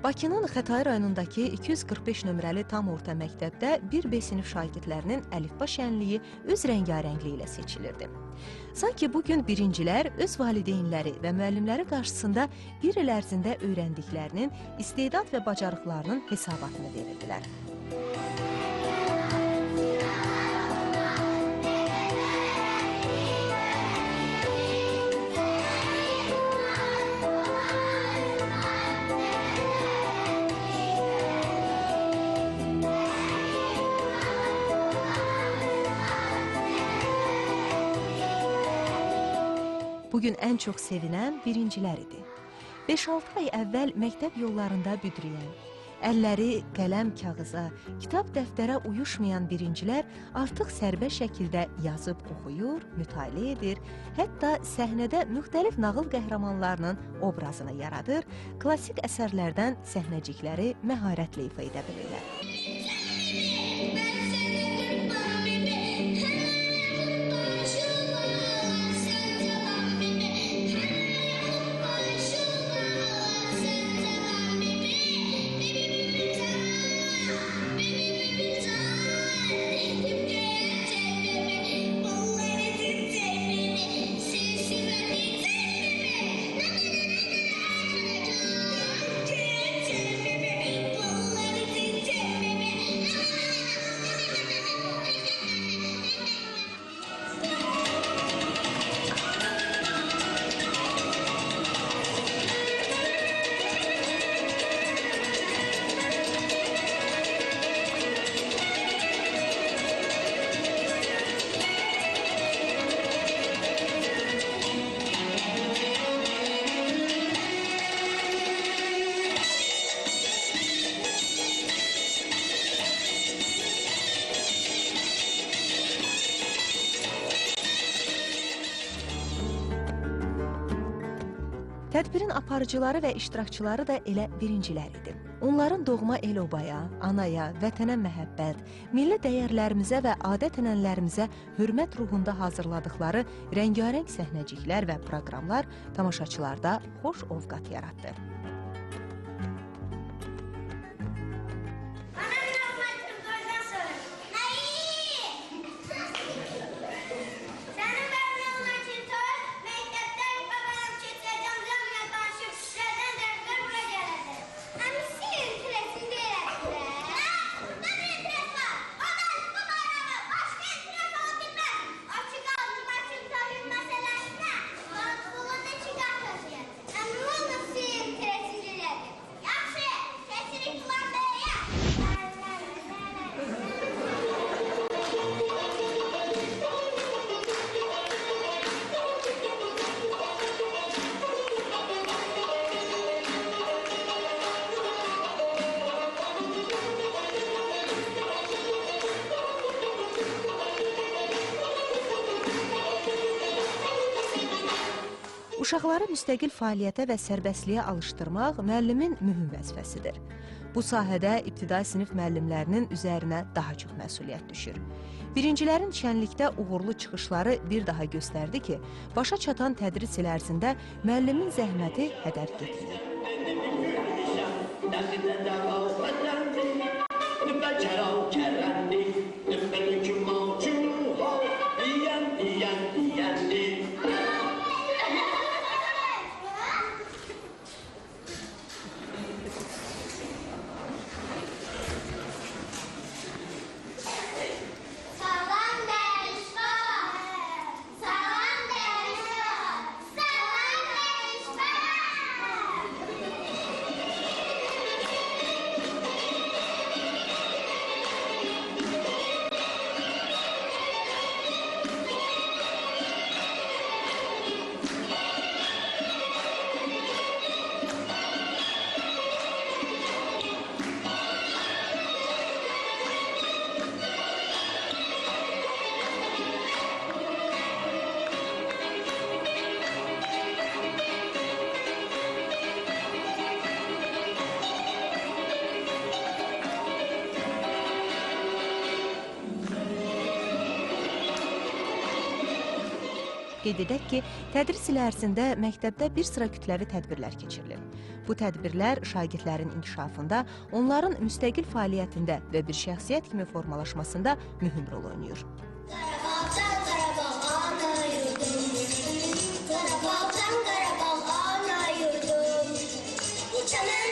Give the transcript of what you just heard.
Bakının Xətai rayonundakı 245 nömrəli tam orta məktəbdə 1B sinif şagirdlərinin əlifba şənliyi öz rəngarəngliyi ilə seçilirdi. Sanki bugün birincilər öz valideynləri və müəllimləri qarşısında bir il ərzində öyrəndiklərinin, istedad və bacarıqlarının hesabatını verirdilər. Bugün ən çox sevinən birincilər idi. 5-6 ay əvvəl məktəb yollarında büdrəyən, əlləri qələm kağıza, kitab dəftərə uyuşmayan birincilər artıq sərbəst şəkildə yazıb oxuyur, mütaliə edir, hətta səhnədə müxtəlif nağıl qəhrəmanlarının obrazını yaradır, klassik əsərlərdən səhnəcikləri məharətlə ifa edə bilirlər. Tədbirin aparıcıları və iştirakçıları da elə birincilər idi. Onların doğma el-obaya, anaya, vətənə məhəbbət, milli dəyərlərimizə və adət-ənənələrimizə hörmət ruhunda hazırladıkları rəngarəng səhnəciklər və proqramlar tamaşaçılarda xoş ovqat yaratdı. Uşaqları müstəqil fəaliyyətə və sərbəstliyə alışdırmaq müəllimin mühüm vəzifəsidir. Bu sahədə ibtidai sinif müəllimlərinin üzərinə daha çox məsuliyyət düşür. Birincilərin şənlikdə uğurlu çıxışları bir daha göstərdi ki, başa çatan tədris il ərzində müəllimin zəhməti hədər getməyib. Qeyd edək ki, tədris ili ərzində məktəbdə bir sıra kütləvi tədbirlər keçirilir. Bu tədbirlər şagirdlərin inkişafında, onların müstəqil fəaliyyətində və bir şəxsiyyət kimi formalaşmasında mühüm rol oynayır. Qarabağ, ana yurdum, uçan